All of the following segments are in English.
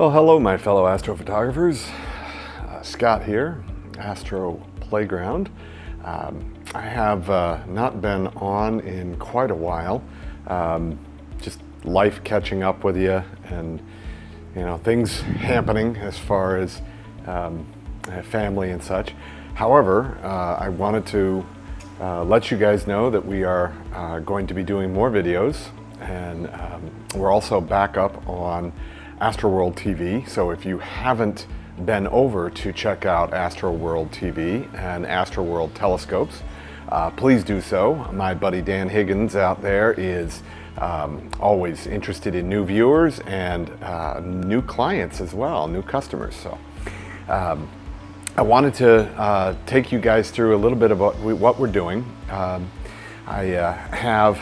Well, hello my fellow astrophotographers. Scott here, Astro Playground. I have not been on in quite a while. Just life catching up with you, and things happening as far as family and such. However, I wanted to let you guys know that we are going to be doing more videos, and we're also back up on Astroworld TV. So if you haven't been over to check out Astroworld TV and Astroworld telescopes, please do so. My buddy Dan Higgins out there is always interested in new viewers and new clients as well, new customers. So I wanted to take you guys through a little bit about what we're doing. I have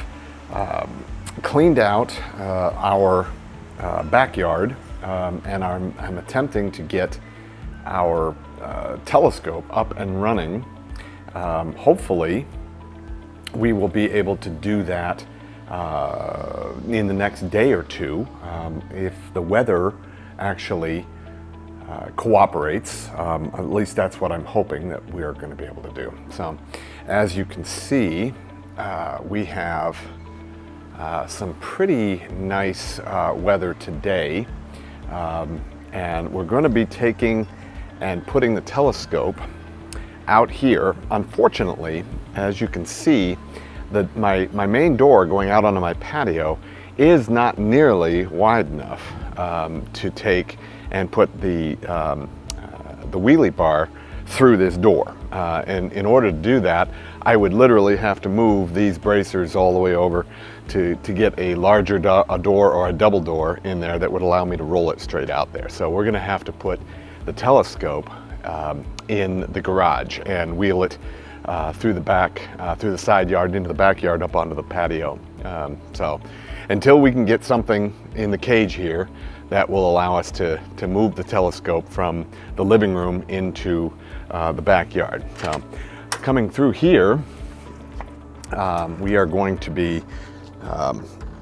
cleaned out our backyard, and I'm attempting to get our telescope up and running. Hopefully we will be able to do that in the next day or two, if the weather actually cooperates. At least that's what I'm hoping that we are going to be able to do. So as you can see, we have some pretty nice weather today, and we're going to be taking and putting the telescope out here. Unfortunately, as you can see, my main door going out onto my patio is not nearly wide enough to take and put the wheelie bar through this door. And in order to do that, I would literally have to move these bracers all the way over to get a larger door or a double door in there that would allow me to roll it straight out there. So we're going to have to put the telescope in the garage and wheel it through the back, through the side yard, into the backyard, up onto the patio. So until we can get something in the cage here that will allow us to move the telescope from the living room into the backyard. So coming through here, we are going to be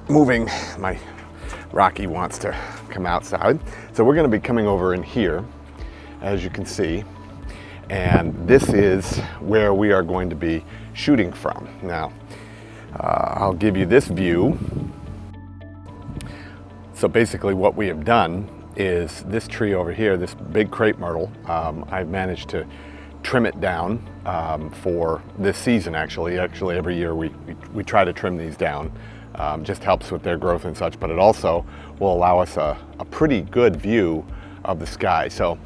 moving. My Rocky wants to come outside. So we're going to be coming over in here, as you can see, and this is where we are going to be shooting from. Now, I'll give you this view. So basically what we have done is this tree over here, this big crepe myrtle, I've managed to trim it down for this season. Actually every year we try to trim these down. Just helps with their growth and such, but it also will allow us a pretty good view of the sky. So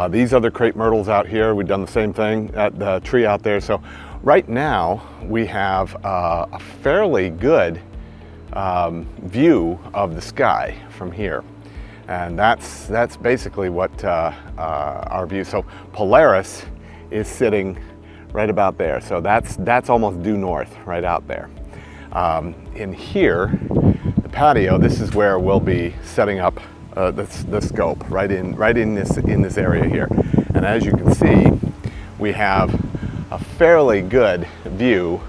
these other crepe myrtles out here, we've done the same thing at the tree out there. So right now we have a fairly good view of the sky from here, and that's basically what our view. So Polaris is sitting right about there, so that's almost due north right out there. In here, the patio, this is where we'll be setting up the scope right in this area here, and as you can see, we have a fairly good view,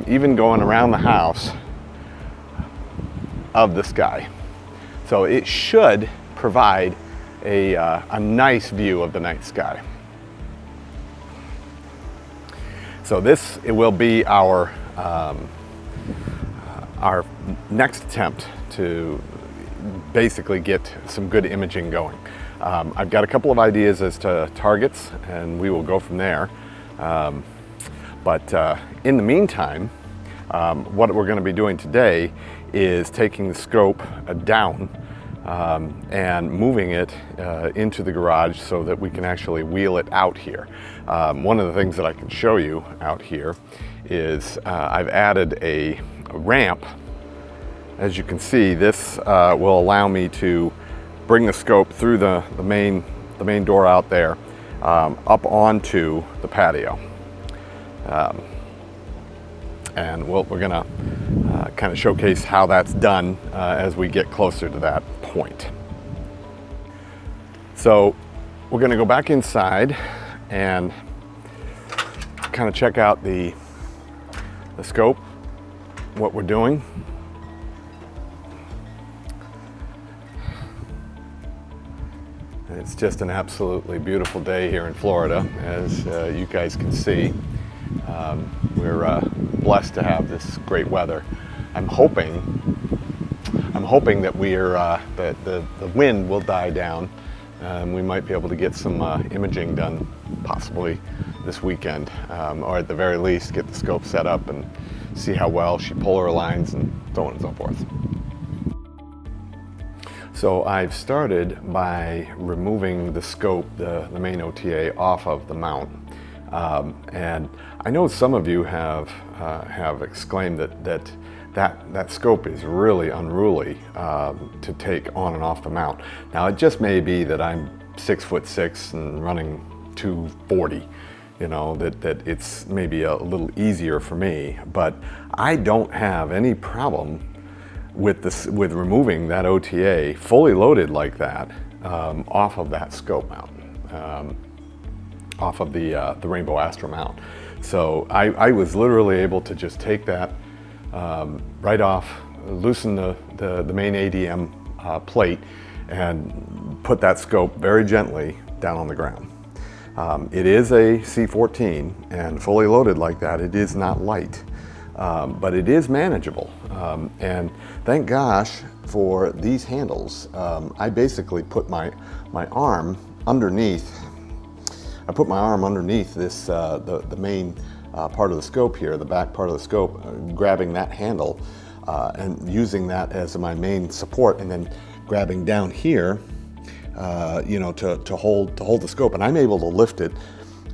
even going around the house, of the sky. So it should provide a nice view of the night sky. So it will be our next attempt to basically get some good imaging going. I've got a couple of ideas as to targets, and we will go from there. But in the meantime, what we're going to be doing today is taking the scope down and moving it into the garage so that we can actually wheel it out here. One of the things that I can show you out here is I've added a ramp. As you can see, this will allow me to bring the scope through the main door out there, up onto the patio. And we're going to kind of showcase how that's done as we get closer to that point. So we're going to go back inside and kind of check out the scope, what we're doing. It's just an absolutely beautiful day here in Florida, as you guys can see. We're blessed to have this great weather. I'm hoping that the wind will die down. We might be able to get some imaging done, possibly this weekend, or at the very least get the scope set up and see how well she polar aligns and so on and so forth. So I've started by removing the scope, the main OTA, off of the mount. And I know some of you have exclaimed that scope is really unruly to take on and off the mount. Now it just may be that I'm 6'6" and running 240, you know, that it's maybe a little easier for me, but I don't have any problem with removing that OTA fully loaded like that off of that scope mount, off of the Rainbow Astro mount. So I was literally able to just take that right off, loosen the main ADM plate, and put that scope very gently down on the ground. It is a C14, and fully loaded like that, it is not light. But it is manageable, and thank gosh for these handles. I basically put my arm underneath. I put my arm underneath this the main part of the scope here, the back part of the scope, grabbing that handle and using that as my main support, and then grabbing down here, you know, to hold the scope, and I'm able to lift it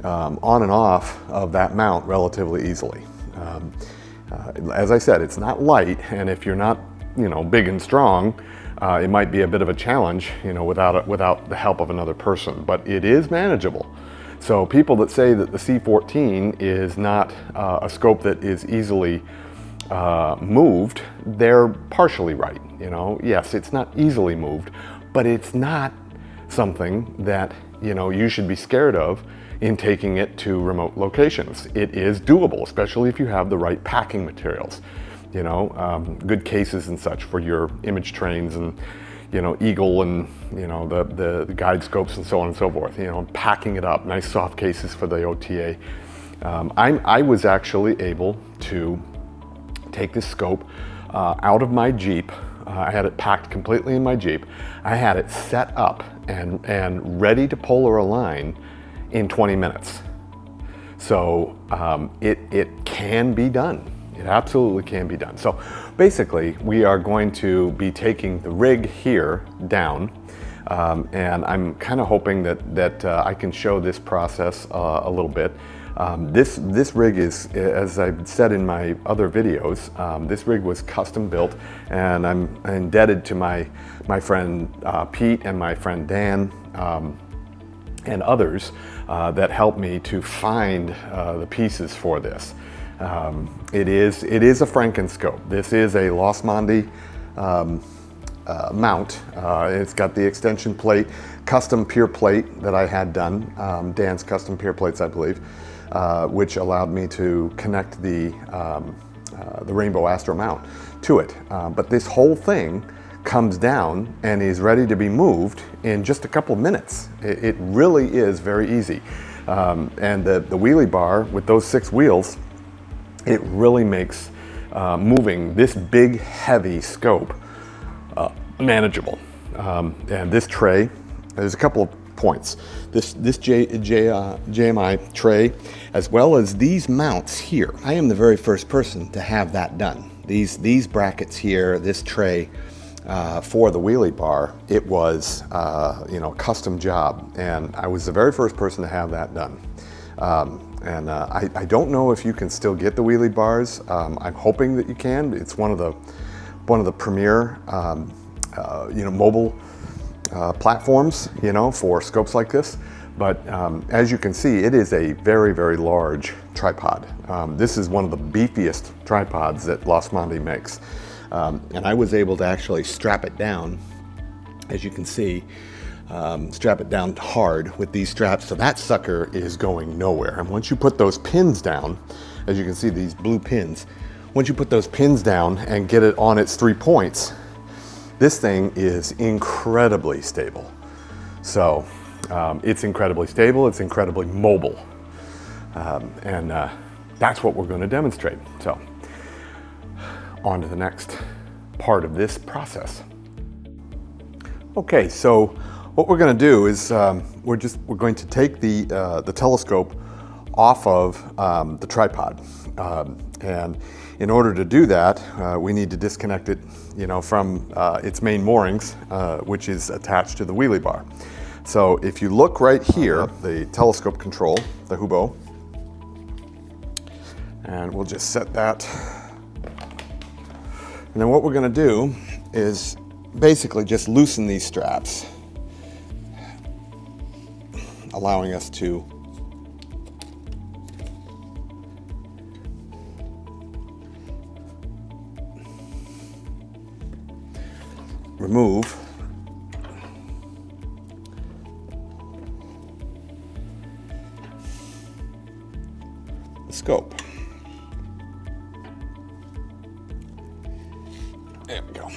on and off of that mount relatively easily. As I said, it's not light, and if you're not, you know, big and strong, it might be a bit of a challenge, you know, without the help of another person, but it is manageable. So people that say that the C14 is not a scope that is easily moved, they're partially right. You know, yes, it's not easily moved, but it's not something that, you know, you should be scared of in taking it to remote locations. It is doable, especially if you have the right packing materials, you know, good cases and such for your image trains and, you know, Eagle and, you know, the guide scopes and so on and so forth, you know, packing it up, nice soft cases for the OTA. I was actually able to take this scope out of my Jeep. I had it packed completely in my Jeep. I had it set up and ready to polar align in 20 minutes. So it can be done. It absolutely can be done. So basically, we are going to be taking the rig here down, and I'm kind of hoping that I can show this process a little bit. This rig is, as I've said in my other videos, this rig was custom built, and I'm indebted to my friend Pete and my friend Dan, and others that helped me to find the pieces for this. It is a Frankenscope. This is a Losmandy mount. It's got the extension plate, custom pure plate that I had done, Dan's custom pure plates, I believe, which allowed me to connect the Rainbow Astro mount to it. But this whole thing comes down and is ready to be moved in just a couple of minutes. It really is very easy. And the wheelie bar with those 6 wheels, it really makes moving this big, heavy scope manageable. And this tray, there's a couple of points. This JMI tray, as well as these mounts here. I am the very first person to have that done. These brackets here, this tray, for the wheelie bar, it was you know, a custom job, and I was the very first person to have that done. I don't know if you can still get the wheelie bars. I'm hoping that you can. It's one of the premier you know, mobile platforms, you know, for scopes like this. But as you can see, it is a very, very large tripod. This is one of the beefiest tripods that Losmandy makes. And I was able to actually strap it down, as you can see, strap it down hard with these straps, so that sucker is going nowhere. And once you put those pins down, as you can see, these blue pins, once you put those pins down and get it on its 3 points, this thing is incredibly stable. So It's incredibly stable, it's incredibly mobile, and that's what we're going to demonstrate. So, on to the next part of this process. Okay, so what we're going to do is we're going to take the telescope off of the tripod, and in order to do that, we need to disconnect it, from its main moorings, which is attached to the wheelie bar. So if you look right here, the telescope control, the Hubo, and we'll just set that. And then what we're going to do is basically just loosen these straps, allowing us to remove the scope. There we go.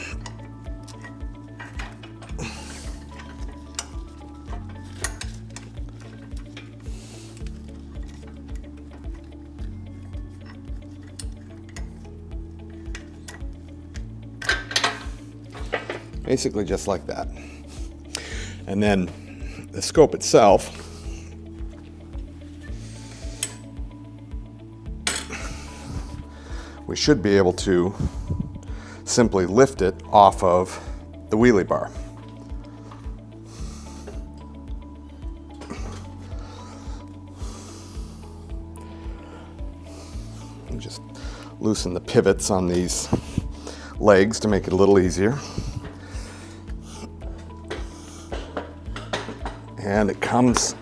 Basically just like that. And then the scope itself, we should be able to simply lift it off of the wheelie bar. And just loosen the pivots on these legs to make it a little easier. And it comes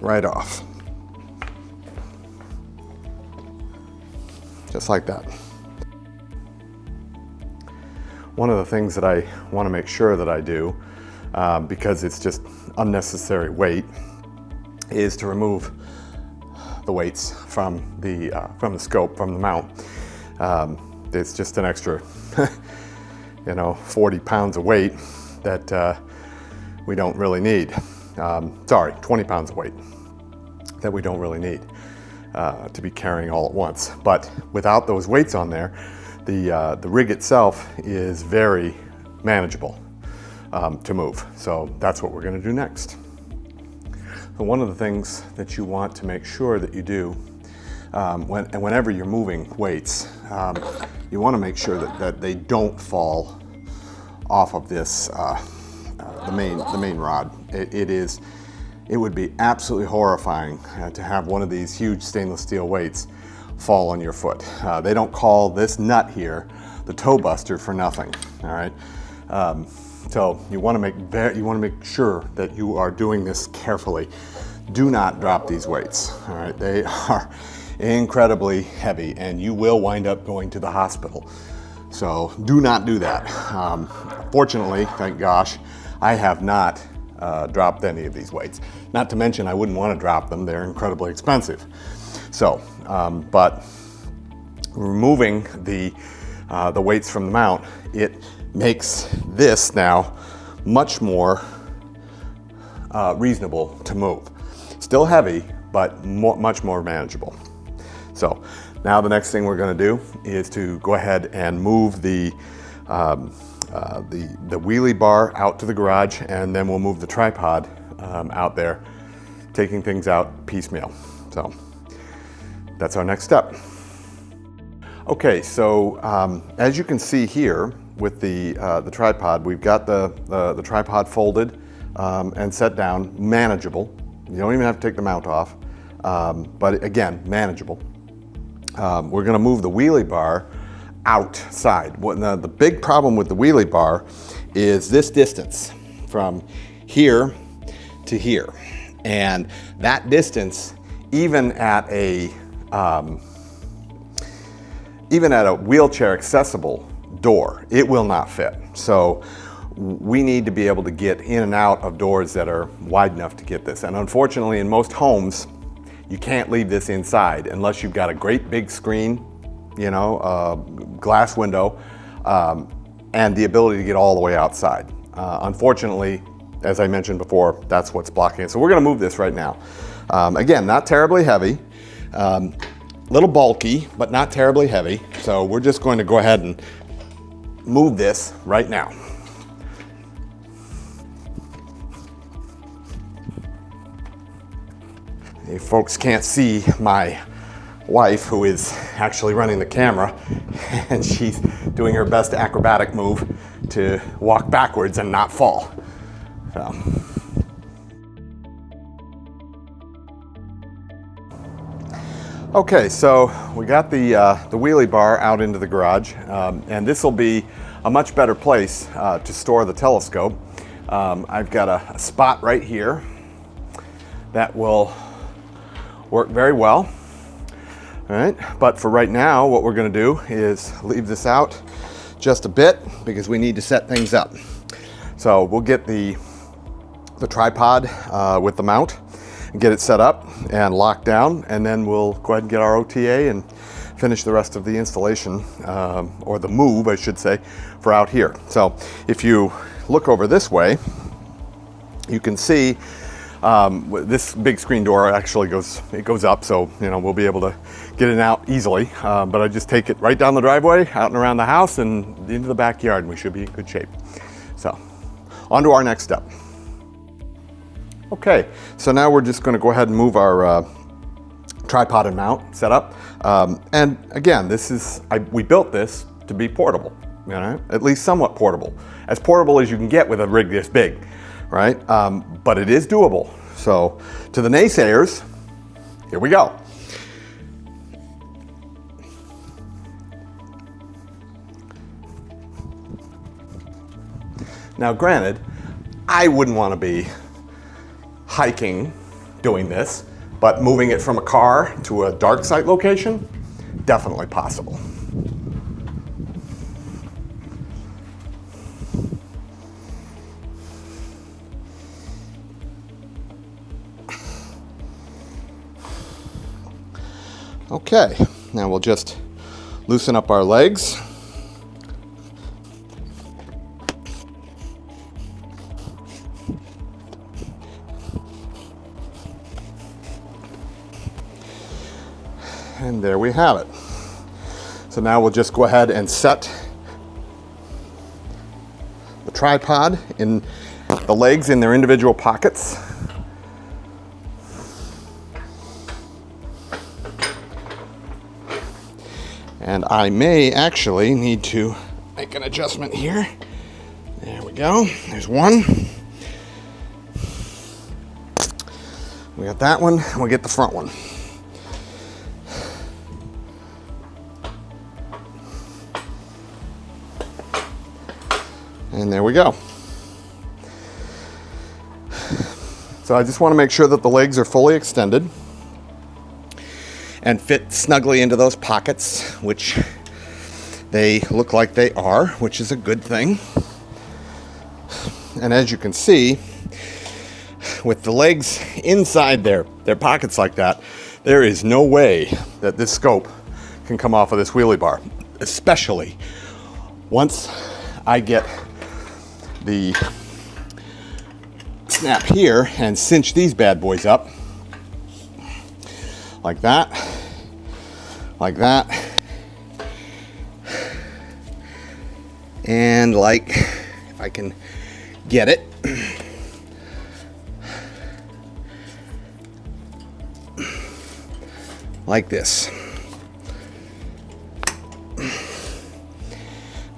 right off. Just like that. One of the things that I want to make sure that I do, because it's just unnecessary weight, is to remove the weights from the scope, from the mount. It's just an extra, 40 pounds of weight that we don't really need. 20 pounds of weight that we don't really need to be carrying all at once. But without those weights on there, the rig itself is very manageable to move. So that's what we're going to do next. So one of the things that you want to make sure that you do whenever you're moving weights, you want to make sure that they don't fall off of this the main rod. It would be absolutely horrifying to have one of these huge stainless steel weights fall on your foot. They don't call this nut here the toe buster for nothing. All right, so you want to make sure that you are doing this carefully. Do not drop these weights. All right, they are incredibly heavy, and you will wind up going to the hospital. So do not do that. Fortunately, thank gosh, I have not dropped any of these weights. Not to mention, I wouldn't want to drop them. They're incredibly expensive. So, but removing the weights from the mount, it makes this now much more reasonable to move. Still heavy, but much more manageable. So now the next thing we're going to do is to go ahead and move the wheelie bar out to the garage, and then we'll move the tripod out there, taking things out piecemeal. So that's our next step. Okay, so as you can see here with the tripod, we've got the tripod folded and set down, manageable. You don't even have to take the mount off, but again, manageable. We're going to move the wheelie bar outside. The big problem with the wheelie bar is this distance from here to here, and that distance, even at a wheelchair accessible door, it will not fit. So we need to be able to get in and out of doors that are wide enough to get this. And unfortunately, in most homes, you can't leave this inside unless you've got a great big screen, glass window, and the ability to get all the way outside. Unfortunately, as I mentioned before, that's what's blocking it. So we're gonna move this right now. Again, not terribly heavy, little bulky, but not terribly heavy. So we're just going to go ahead and move this right now. You folks can't see my wife, who is actually running the camera, and she's doing her best acrobatic move to walk backwards and not fall. So. Okay, so we got the wheelie bar out into the garage, and this will be a much better place to store the telescope. I've got a spot right here that will work very well. All right, but for right now, what we're going to do is leave this out just a bit because we need to set things up. So we'll get the tripod with the mount and get it set up and locked down, and then we'll go ahead and get our OTA and finish the rest of the installation, or the move, I should say, for out here. So if you look over this way, you can see this big screen door actually goes up, so we'll be able to get it out easily. But I just take it right down the driveway, out and around the house, and into the backyard, and we should be in good shape. So on to our next step. Okay, so now we're just going to go ahead and move our tripod and mount set up. And again, we built this to be portable, at least somewhat portable, as portable as you can get with a rig this big. Right? But it is doable. So to the naysayers, here we go. Now granted, I wouldn't want to be hiking doing this, but moving it from a car to a dark site location, definitely possible. Okay, now we'll just loosen up our legs. And there we have it. So now we'll just go ahead and set the tripod in the legs in their individual pockets. And I may actually need to make an adjustment here. There we go. There's one. We got that one, and we'll get the front one. And there we go. So I just want to make sure that the legs are fully extended and fit snugly into those pockets, which they look like they are, which is a good thing. And as you can see, with the legs inside their pockets like that, there is no way that this scope can come off of this wheelie bar, especially once I get the snap here and cinch these bad boys up like that, and like, if I can get it, like this.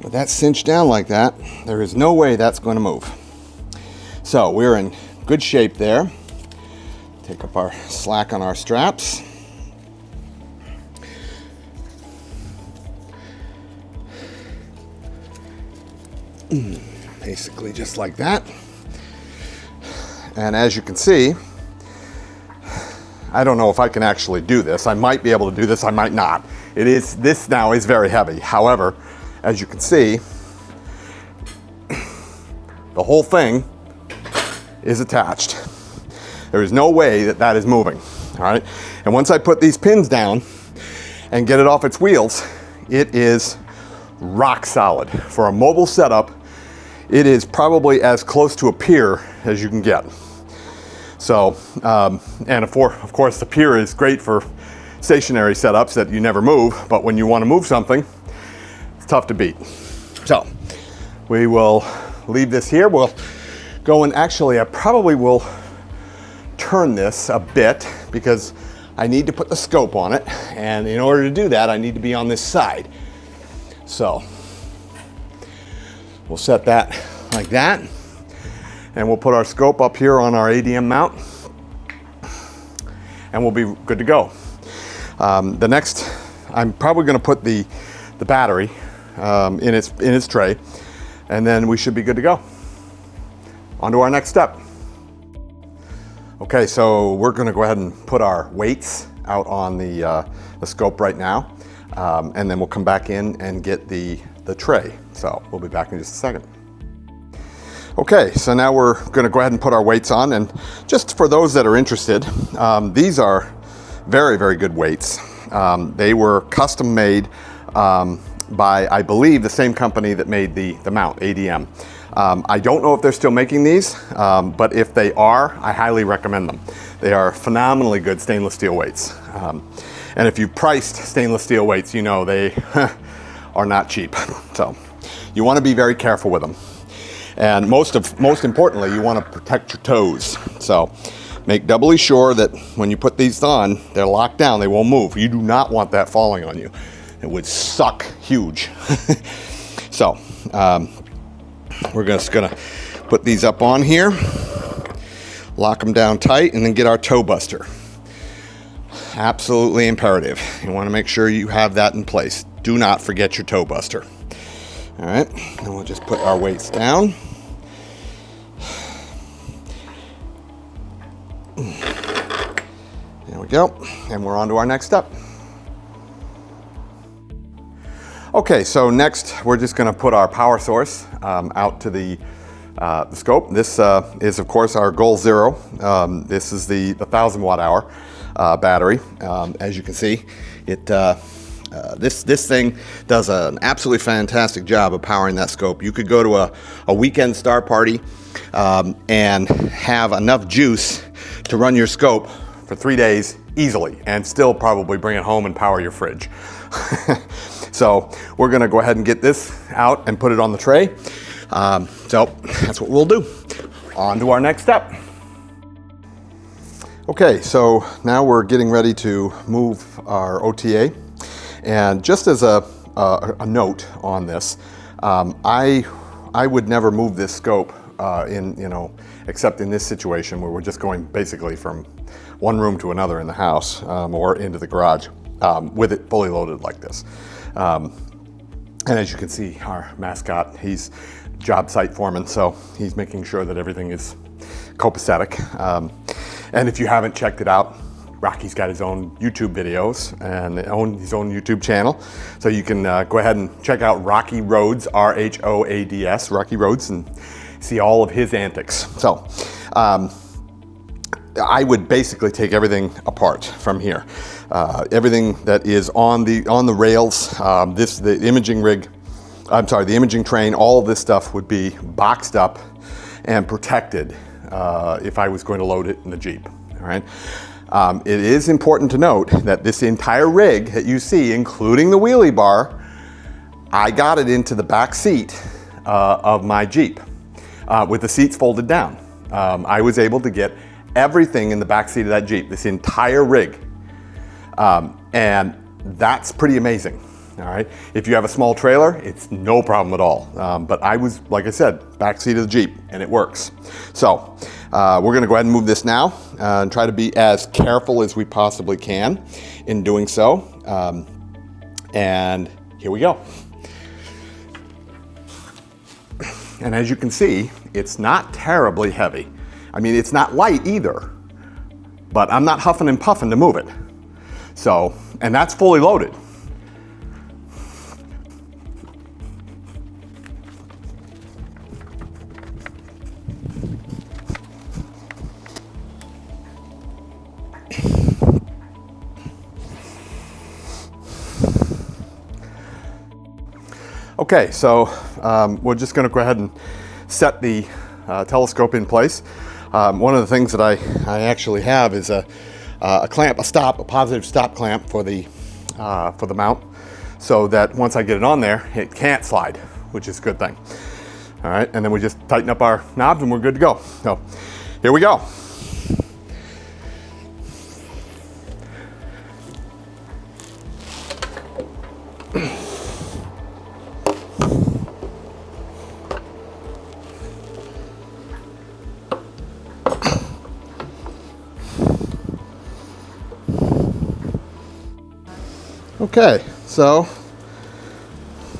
With that cinched down like that, there is no way that's going to move. So we're in good shape there. Take up our slack on our straps. Basically just like that. And as you can see, I don't know if I can actually do this. I might be able to do this, I might not. This now is very heavy. However, as you can see, the whole thing is attached. There is no way that that is moving, all right? And once I put these pins down and get it off its wheels, it is rock solid. For a mobile setup, it is probably as close to a pier as you can get. So, and of course the pier is great for stationary setups that you never move, but when you want to move something, it's tough to beat. So, we will leave this here. We'll go and actually I probably will turn this a bit because I need to put the scope on it, and in order to do that I need to be on this side. So we'll set that like that, and we'll put our scope up here on our ADM mount, and we'll be good to go. The next, I'm probably going to put the battery in its tray, and then we should be good to go. On to our next step. Okay, so we're going to go ahead and put our weights out on the scope right now, and then we'll come back in and get the tray. So we'll be back in just a second. Okay, so now we're going to go ahead and put our weights on, and just for those that are interested, these are very, very good weights. They were custom made by, I believe, the same company that made the mount, ADM. I don't know if they're still making these, but if they are, I highly recommend them. They are phenomenally good stainless steel weights. And if you've priced stainless steel weights, you know they are not cheap. So you want to be very careful with them. And most importantly, you want to protect your toes. So make doubly sure that when you put these on, they're locked down, they won't move. You do not want that falling on you. It would suck huge. So we're just gonna put these up on here, lock them down tight, and then get our toe buster. Absolutely imperative. You want to make sure you have that in place. Do not forget your toe buster. All right, and we'll just put our weights down. There we go, and we're on to our next step. Okay, so next we're just going to put our power source out to the scope. This is of course our Goal Zero. This is the 1,000 watt hour battery. As you can see, this thing does an absolutely fantastic job of powering that scope. You could go to a weekend star party and have enough juice to run your scope for 3 days easily, and still probably bring it home and power your fridge. So we're going to go ahead and get this out and put it on the tray. So that's what we'll do. On to our next step. Okay, so now we're getting ready to move our OTA. And just as a note on this, I would never move this scope except in this situation where we're just going basically from one room to another in the house or into the garage with it fully loaded like this. And as you can see, our mascot, he's job site foreman, so he's making sure that everything is copacetic. And if you haven't checked it out, Rocky's got his own YouTube videos and his own YouTube channel. So you can go ahead and check out Rocky Roads, R-H-O-A-D-S, Rocky Roads, and see all of his antics. So I would basically take everything apart from here. Everything that is on the rails, the imaging rig, the imaging train, all of this stuff would be boxed up and protected if I was going to load it in the Jeep. All right. It is important to note that this entire rig that you see, including the wheelie bar, I got it into the back seat of my Jeep with the seats folded down. I was able to get everything in the back seat of that Jeep, this entire rig. And that's pretty amazing. All right. If you have a small trailer, it's no problem at all. But I was, like I said, back seat of the Jeep, and it works. So we're going to go ahead and move this now and try to be as careful as we possibly can in doing so. And here we go. And as you can see, it's not terribly heavy. I mean, it's not light either, but I'm not huffing and puffing to move it. So, and that's fully loaded. Okay, so we're just going to go ahead and set the telescope in place. One of the things that I actually have is a clamp, a positive stop clamp for the mount, so that once I get it on there, it can't slide, which is a good thing. All right, and then we just tighten up our knobs and we're good to go. So here we go. Okay, so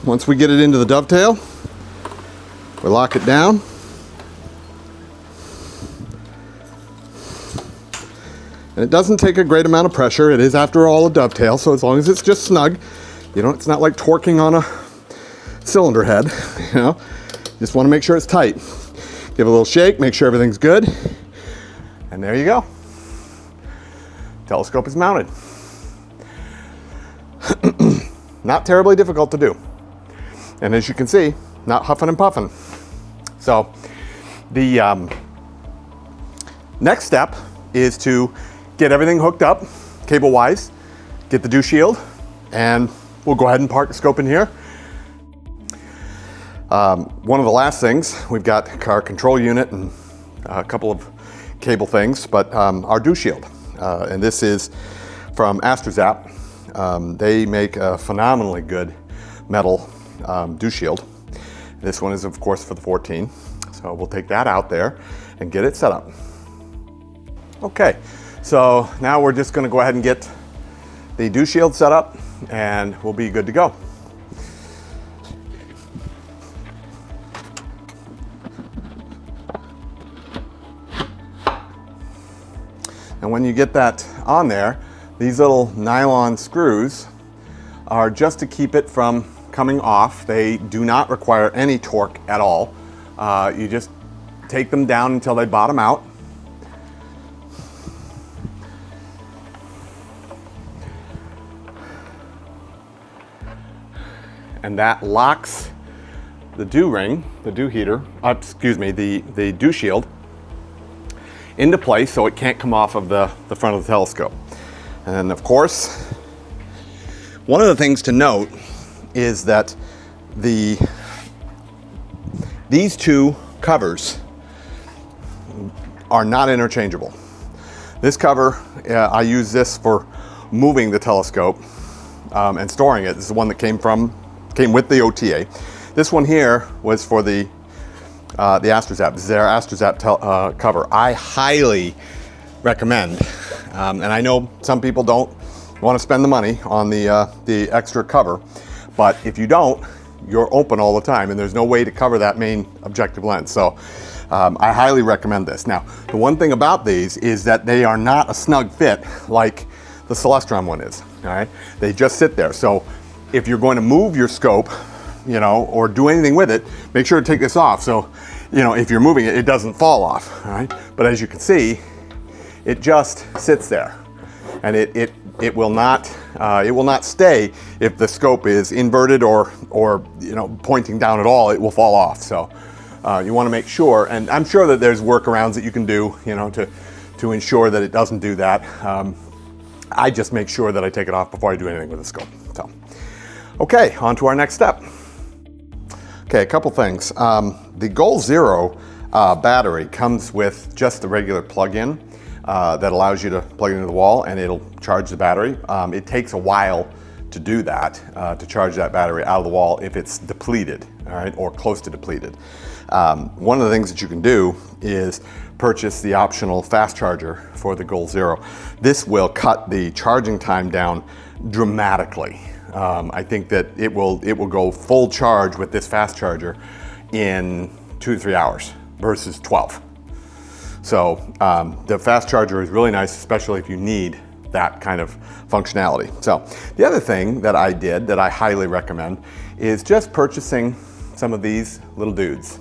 once we get it into the dovetail, we lock it down. And it doesn't take a great amount of pressure. It is, after all, a dovetail, so as long as it's just snug, you know, it's not like torquing on a cylinder head, you know. Just want to make sure it's tight. Give it a little shake, make sure everything's good, and there you go. Telescope is mounted. Not terribly difficult to do. And as you can see, not huffing and puffing. So the next step is to get everything hooked up cable-wise, get the dew shield, and we'll go ahead and park the scope in here. One of the last things, we've got our control unit and a couple of cable things, but our dew shield. And this is from Astro. They make a phenomenally good metal dew shield. This one is, of course, for the 14. So we'll take that out there and get it set up. Okay, so now we're just going to go ahead and get the dew shield set up and we'll be good to go. And when you get that on there, these little nylon screws are just to keep it from coming off. They do not require any torque at all. You just take them down until they bottom out. And that locks the dew ring, the dew heater, the dew shield into place so it can't come off of the front of the telescope. And of course, one of the things to note is that these two covers are not interchangeable. This cover, I use this for moving the telescope and storing it. This is the one that came with the OTA. This one here was for the Astro. This is their Astro cover. I highly recommend, and I know some people don't want to spend the money on the extra cover, but if you don't, you're open all the time, and there's no way to cover that main objective lens. So I highly recommend this. Now, the one thing about these is that they are not a snug fit like the Celestron one is. All right, they just sit there. So if you're going to move your scope, you know, or do anything with it, make sure to take this off. So, you know, if you're moving it, it doesn't fall off. All right, but as you can see, it just sits there, and it will not stay if the scope is inverted or you know, pointing down at all. It will fall off. So you want to make sure, and I'm sure that there's workarounds that you can do, you know, to ensure that it doesn't do that. I just make sure that I take it off before I do anything with the scope. So, okay, on to our next step. Okay, a couple things. The Goal Zero battery comes with just the regular plug-in that allows you to plug it into the wall and it'll charge the battery. It takes a while to do that, to charge that battery out of the wall if it's depleted, all right, or close to depleted. One of the things that you can do is purchase the optional fast charger for the Goal Zero. This will cut the charging time down dramatically. I think that it will go full charge with this fast charger in 2 to 3 hours versus 12. So the fast charger is really nice, especially if you need that kind of functionality. So the other thing that I did that I highly recommend is just purchasing some of these little dudes,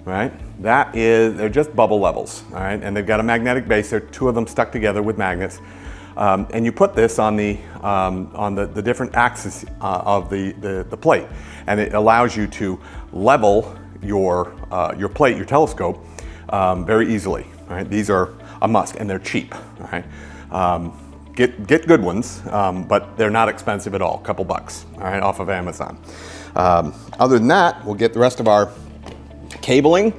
right? They're just bubble levels, all right? And they've got a magnetic base. There are 2 of them stuck together with magnets. And you put this on the different axes of the plate, and it allows you to level your plate, your telescope, very easily. Right? These are a must, and they're cheap. Right? Get good ones, but they're not expensive at all. A couple bucks, all right, off of Amazon. Other than that, we'll get the rest of our cabling,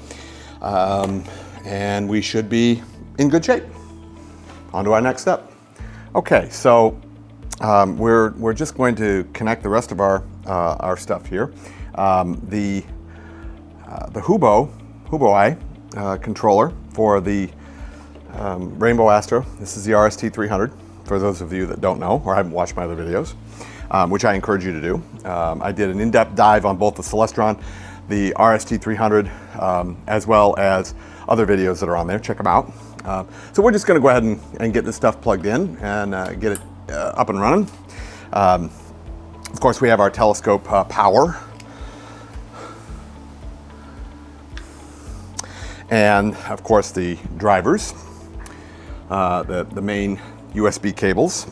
and we should be in good shape. On to our next step. Okay, so we're just going to connect the rest of our stuff here. The Hubo controller for the Rainbow Astro. This is the RST300, for those of you that don't know or haven't watched my other videos, which I encourage you to do. I did an in-depth dive on both the Celestron, the RST300, as well as other videos that are on there. Check them out. So we're just going to go ahead and get this stuff plugged in and get it up and running. Of course, we have our telescope power. And of course the drivers, the main USB cables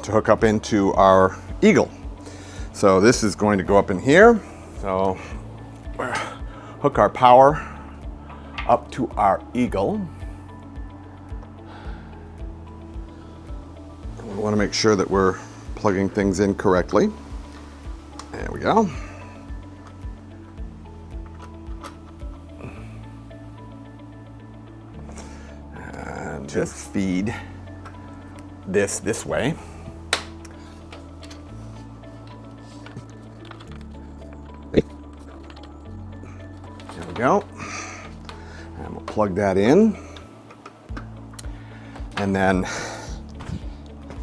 to hook up into our Eagle. So this is going to go up in here. So hook our power up to our Eagle. We want to make sure that we're plugging things in correctly. There we go. And just feed this way. There we go. And we'll plug that in. And then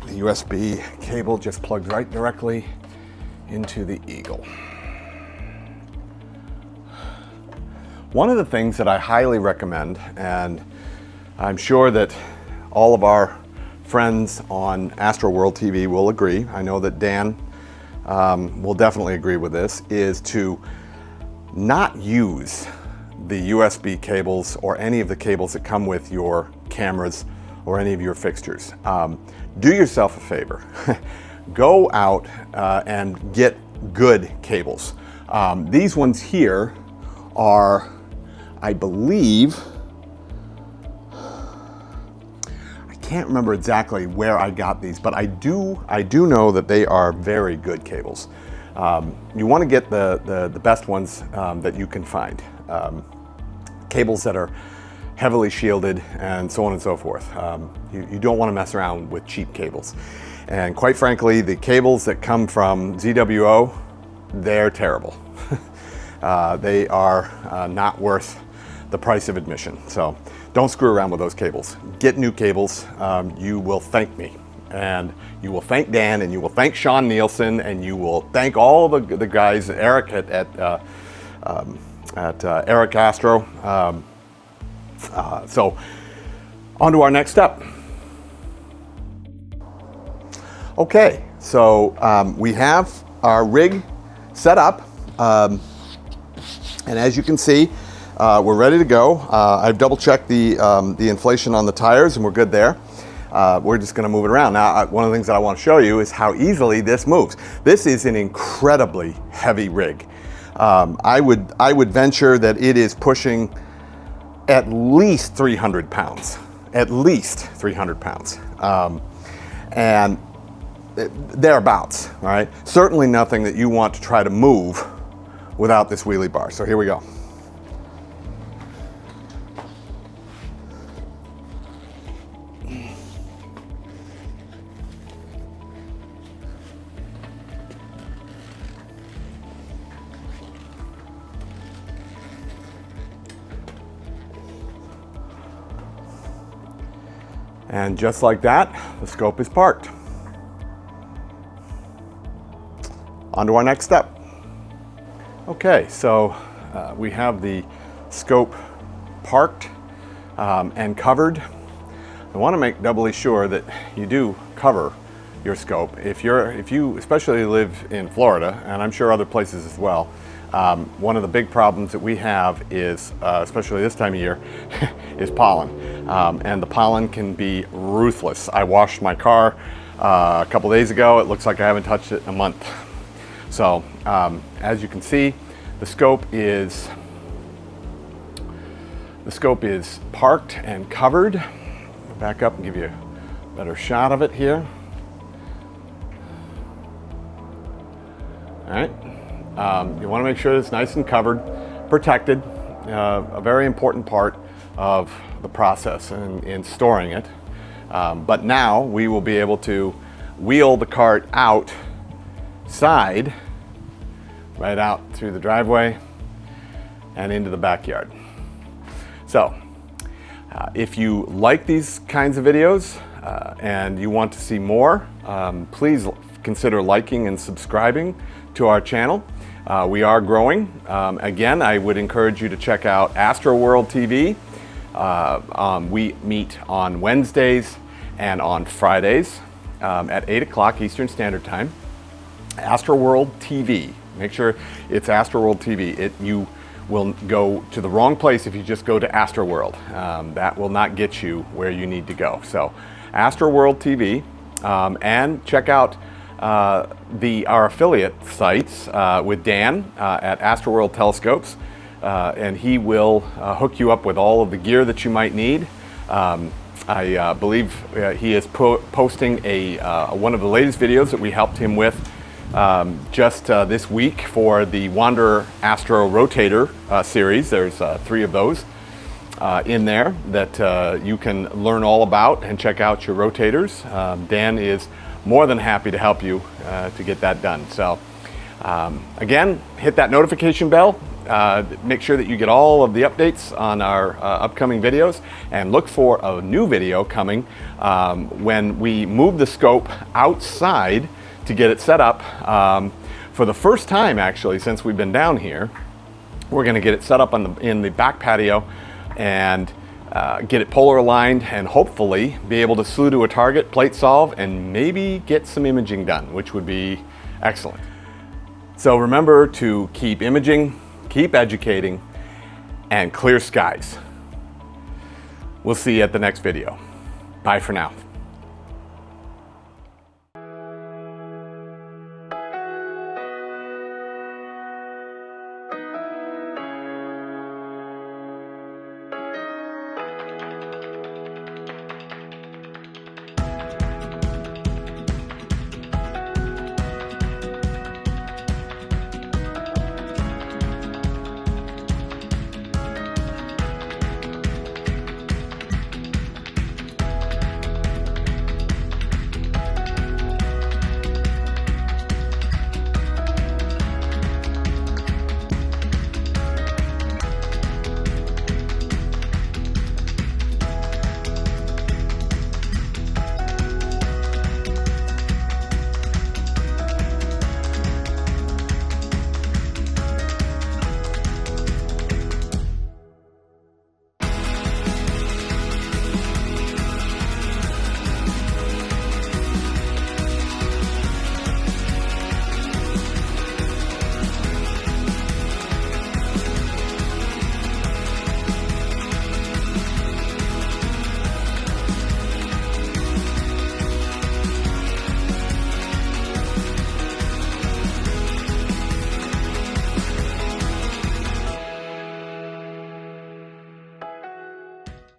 the USB cable just plugs right directly into the Eagle. One of the things that I highly recommend, and I'm sure that all of our friends on Astro World TV will agree, I know that Dan will definitely agree with this, is to not use the USB cables or any of the cables that come with your cameras or any of your fixtures. Do yourself a favor. Go out and get good cables. These ones here are, I believe, I can't remember exactly where I got these, but I do know that they are very good cables. You want to get the best ones that you can find. Cables that are heavily shielded and so on and so forth. You don't want to mess around with cheap cables. And quite frankly, the cables that come from ZWO, they're terrible. They are not worth the price of admission. So don't screw around with those cables. Get new cables. You will thank me. And you will thank Dan, and you will thank Sean Nielsen, and you will thank all the guys, Eric at Eric Astro. So on to our next step. Okay, so we have our rig set up, and as you can see, we're ready to go. I've double checked the inflation on the tires, and we're good there. We're just going to move it around. Now, one of the things that I want to show you is how easily this moves. This is an incredibly heavy rig. I would venture that it is pushing at least 300 pounds, at least 300 pounds. And thereabouts, all right? Certainly nothing that you want to try to move without this wheelie bar. So here we go. And just like that, the scope is parked. On to our next step. Okay, so we have the scope parked and covered. I want to make doubly sure that you do cover your scope. If you especially live in Florida, and I'm sure other places as well, one of the big problems that we have is, especially this time of year, is pollen. And the pollen can be ruthless. I washed my car a couple days ago. It looks like I haven't touched it in a month. So as you can see, The scope is parked and covered. I'll back up and give you a better shot of it here. All right, you want to make sure it's nice and covered, protected, a very important part of the process in storing it. But now we will be able to wheel the cart outside, right out through the driveway and into the backyard. So if you like these kinds of videos and you want to see more, please consider liking and subscribing to our channel. We are growing. Again, I would encourage you to check out Astro World TV. We meet on Wednesdays and on Fridays at 8 o'clock Eastern Standard Time. Astro World TV. Make sure it's Astro World TV. You will go to the wrong place if you just go to Astro World. That will not get you where you need to go. So Astro World TV, and check out our affiliate sites with Dan at Astro World Telescopes, and he will hook you up with all of the gear that you might need. I believe he is posting one of the latest videos that we helped him with just this week for the Wanderer Astro Rotator series. There's 3 of those in there that you can learn all about and check out your rotators. Dan is more than happy to help you to get that done. So again, hit that notification bell. Make sure that you get all of the updates on our upcoming videos, and look for a new video coming when we move the scope outside to get it set up. For the first time, actually, since we've been down here, we're going to get it set up in the back patio and get it polar aligned, and hopefully be able to slew to a target, plate solve, and maybe get some imaging done, which would be excellent. So remember to keep imaging, keep educating, and clear skies. We'll see you at the next video. Bye for now.